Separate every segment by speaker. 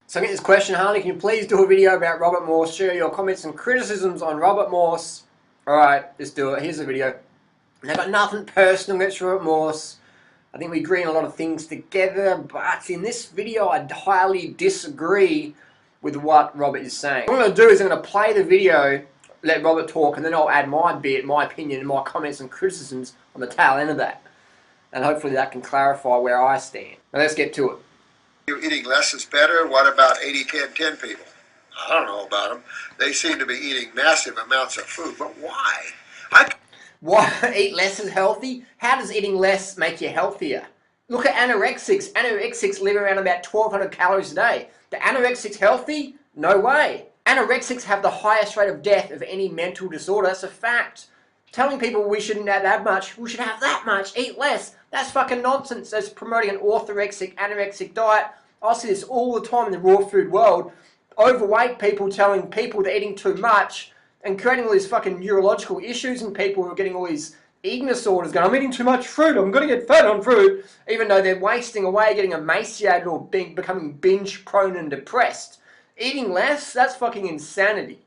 Speaker 1: So I get this question, Harley, can you please do a video about Robert Morse? Share your comments and criticisms on Robert Morse. Alright, let's do it. Here's the video. And I've got nothing personal against Robert Morse. I think we agree on a lot of things together, but in this video I highly disagree with what Robert is saying. What I'm going to do is I'm going to play the video, let Robert talk, and then I'll add my bit, my opinion, and my comments and criticisms on the tail end of that. And hopefully that can clarify where I stand. Now let's get to it.
Speaker 2: Eating less is better. What about 80-10-10 people? I don't know about them. They seem to be eating massive amounts of food, but why?
Speaker 1: Why eat less is healthy? How does eating less make you healthier? Look at anorexics. Anorexics live around about 1,200 calories a day. The anorexics healthy? No way. Anorexics have the highest rate of death of any mental disorder. That's a fact. Telling people we shouldn't have that much, we should have that much, eat less, that's fucking nonsense. That's promoting an orthorexic, anorexic diet. I see this all the time in the raw food world. Overweight people telling people they're eating too much and creating all these fucking neurological issues in people who are getting all these eating disorders going, I'm eating too much fruit, I'm going to get fat on fruit, even though they're wasting away, getting emaciated or becoming binge prone and depressed. Eating less, that's fucking insanity.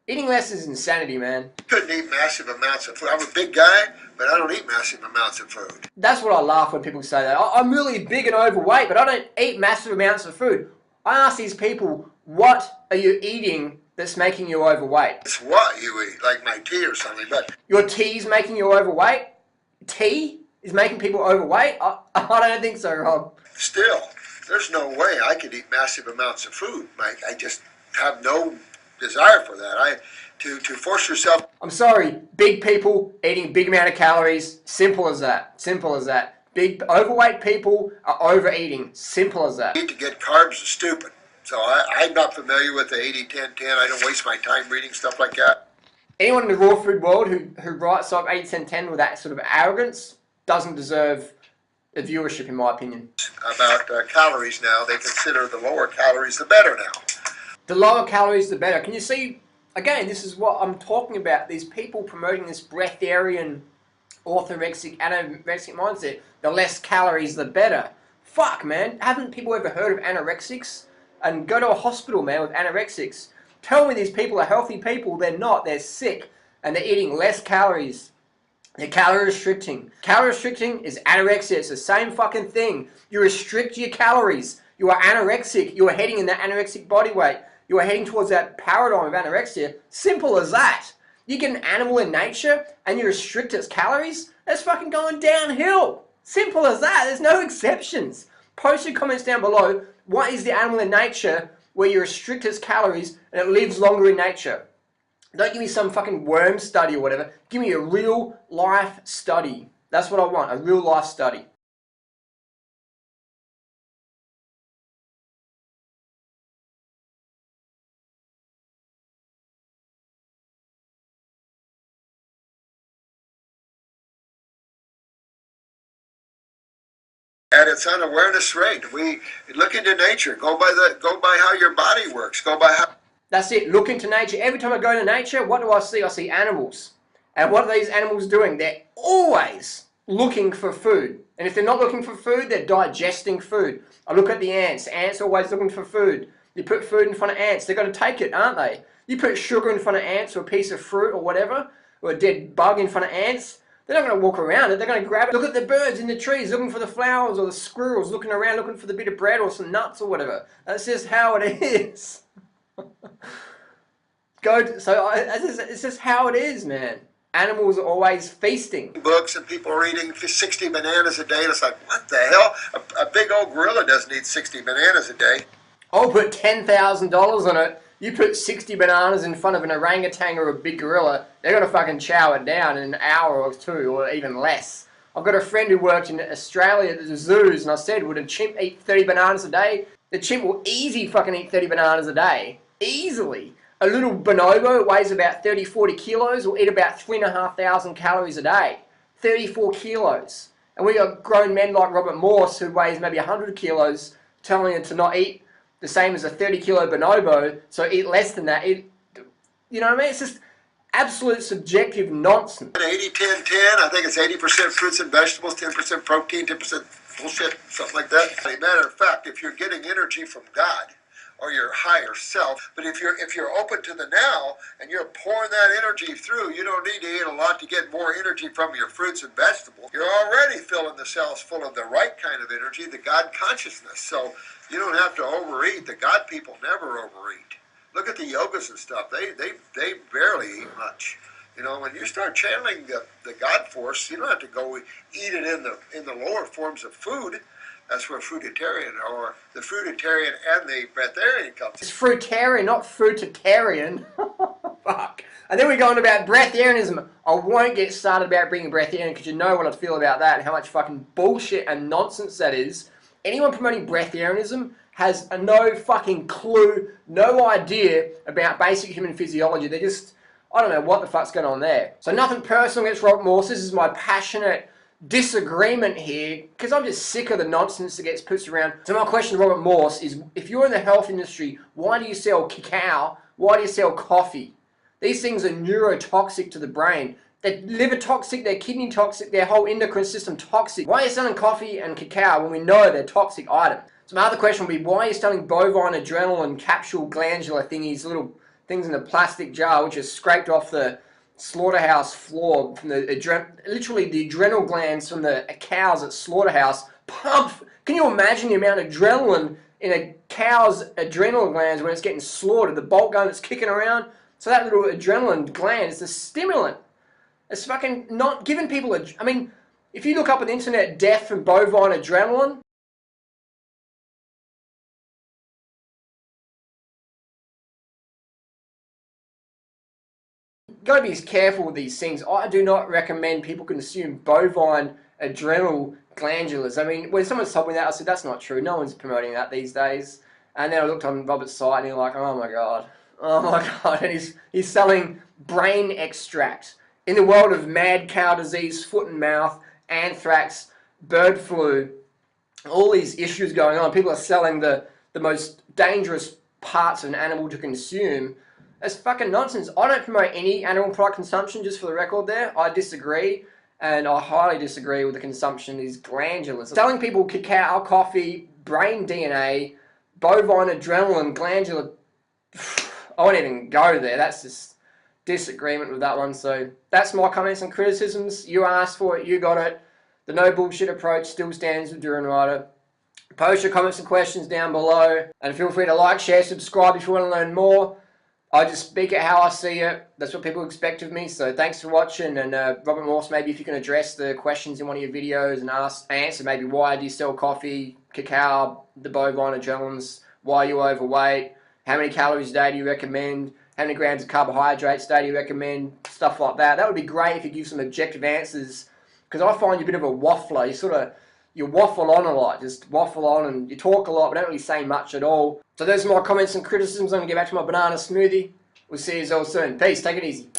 Speaker 1: Eating less is insanity, man.
Speaker 2: You couldn't eat massive amounts of food. I'm a big guy, but I don't eat massive amounts of food.
Speaker 1: That's what I laugh when people say that. I'm really big and overweight, but I don't eat massive amounts of food. I ask these people, what are you eating that's making you overweight?
Speaker 2: It's what you eat, like my tea or something, but...
Speaker 1: Your tea's making you overweight? Tea is making people overweight? I don't think so, Rob.
Speaker 2: Still, there's no way I could eat massive amounts of food, Mike. I just have no desire for that. To force yourself.
Speaker 1: I'm sorry, big people eating a big amount of calories, simple as that. Simple as that. Big overweight people are overeating, simple as that.
Speaker 2: To get carbs is stupid. So I'm not familiar with the 80-10-10. I don't waste my time reading stuff like that.
Speaker 1: Anyone in the raw food world who writes up 80-10-10 with that sort of arrogance doesn't deserve a viewership, in my opinion.
Speaker 2: About calories now, they consider the lower calories the better now.
Speaker 1: The lower calories, the better. Can you see, again, this is what I'm talking about. These people promoting this breatharian, orthorexic, anorexic mindset. The less calories, the better. Fuck, man. Haven't people ever heard of anorexics? And go to a hospital, man, with anorexics. Tell me these people are healthy people. They're not. They're sick. And they're eating less calories. They're calorie restricting. Calorie restricting is anorexia. It's the same fucking thing. You restrict your calories. You are anorexic. You are heading in that anorexic body weight. You are heading towards that paradigm of anorexia. Simple as that. You get an animal in nature and you restrict its calories, that's fucking going downhill. Simple as that. There's no exceptions. Post your comments down below. What is the animal in nature where you restrict its calories and it lives longer in nature? Don't give me some fucking worm study or whatever. Give me a real life study. That's what I want, a real life study.
Speaker 2: At its unawareness rate, we look into nature. Go by how your body works. Go by how.
Speaker 1: That's it. Look into nature. Every time I go into nature, what do I see? I see animals. And what are these animals doing? They're always looking for food. And if they're not looking for food, they're digesting food. I look at the ants. Ants are always looking for food. You put food in front of ants, they're going to take it, aren't they? You put sugar in front of ants or a piece of fruit or whatever, or a dead bug in front of ants, they're not going to walk around it, they're going to grab it. Look at the birds in the trees looking for the flowers, or the squirrels looking around looking for the bit of bread or some nuts or whatever. That's just how it is. It's just how it is, man. Animals are always feasting.
Speaker 2: Books and people are eating 60 bananas a day, and it's like, what the hell? A big old gorilla doesn't eat 60 bananas a day.
Speaker 1: I'll put $10,000 on it. You put 60 bananas in front of an orangutan or a big gorilla, they're going to fucking chow it down in an hour or two, or even less. I've got a friend who worked in Australia at the zoos, and I said, would a chimp eat 30 bananas a day? The chimp will easy fucking eat 30 bananas a day. Easily. A little bonobo weighs about 30-40 kilos, will eat about 3,500 calories a day. 34 kilos. And we got grown men like Robert Morse, who weighs maybe 100 kilos, telling him to not eat the same as a 30-kilo bonobo, so eat less than that. You know what I mean? It's just, absolute subjective nonsense.
Speaker 2: 80-10-10, I think it's 80% fruits and vegetables, 10% protein, 10% bullshit, something like that. As a matter of fact, if you're getting energy from God or your higher self, but if you're open to the now and you're pouring that energy through, you don't need to eat a lot to get more energy from your fruits and vegetables. You're already filling the cells full of the right kind of energy, the God consciousness. So you don't have to overeat. The God people never overeat. Look at the yogas and stuff. They barely eat much. You know, when you start channeling the God force, you don't have to go eat it in the lower forms of food. That's where fruitarian, or the fruitarian and the breatharian comes.
Speaker 1: It's fruitarian, not fruitarian. Fuck. And then we go on about breatharianism. I won't get started about bringing breatharian because you know what I feel about that and how much fucking bullshit and nonsense that is. Anyone promoting breatharianism has no fucking clue, no idea about basic human physiology. They just, I don't know what the fuck's going on there. So nothing personal against Robert Morse. This is my passionate disagreement here because I'm just sick of the nonsense that gets pushed around. So my question to Robert Morse is, if you're in the health industry, why do you sell cacao? Why do you sell coffee? These things are neurotoxic to the brain. They're liver toxic, they're kidney toxic, their whole endocrine system toxic. Why are you selling coffee and cacao when we know they're toxic items? So my other question would be, why are you selling bovine adrenaline capsule glandular thingies, little things in a plastic jar which are scraped off the slaughterhouse floor from the literally the adrenal glands from the cows at slaughterhouse pump. Can you imagine the amount of adrenaline in a cow's adrenal glands when it's getting slaughtered? The bolt gun that's kicking around. So that little adrenaline gland is a stimulant. It's fucking not giving people a. I mean, if you look up on the internet, death from bovine adrenaline. Got to be careful with these things. I do not recommend people consume bovine adrenal glandulars. I mean, when someone told me that, I said, that's not true. No one's promoting that these days. And then I looked on Robert's site and you're like, oh my God. Oh my God. And he's selling brain extract. In the world of mad cow disease, foot and mouth, anthrax, bird flu, all these issues going on, people are selling the most dangerous parts of an animal to consume. It's fucking nonsense. I don't promote any animal product consumption, just for the record there. I disagree, and I highly disagree with the consumption of these glandulars. Selling people cacao, coffee, brain DNA, bovine adrenaline, glandular... I won't even go there. That's just disagreement with that one. So that's my comments and criticisms. You asked for it, you got it. The no bullshit approach still stands with Durianrider. Post your comments and questions down below, and feel free to like, share, subscribe if you want to learn more. I just speak it how I see it. That's what people expect of me. So thanks for watching. And Robert Morse, maybe if you can address the questions in one of your videos and answer maybe why do you sell coffee, cacao, the bovine adrenalines, why are you overweight, how many calories a day do you recommend, how many grams of carbohydrates a day do you recommend, stuff like that. That would be great if you give some objective answers, because I find you a bit of a waffler. You waffle on a lot, just waffle on, and you talk a lot, but don't really say much at all. So those are my comments and criticisms. I'm going to get back to my banana smoothie. We'll see you all soon. Peace. Take it easy.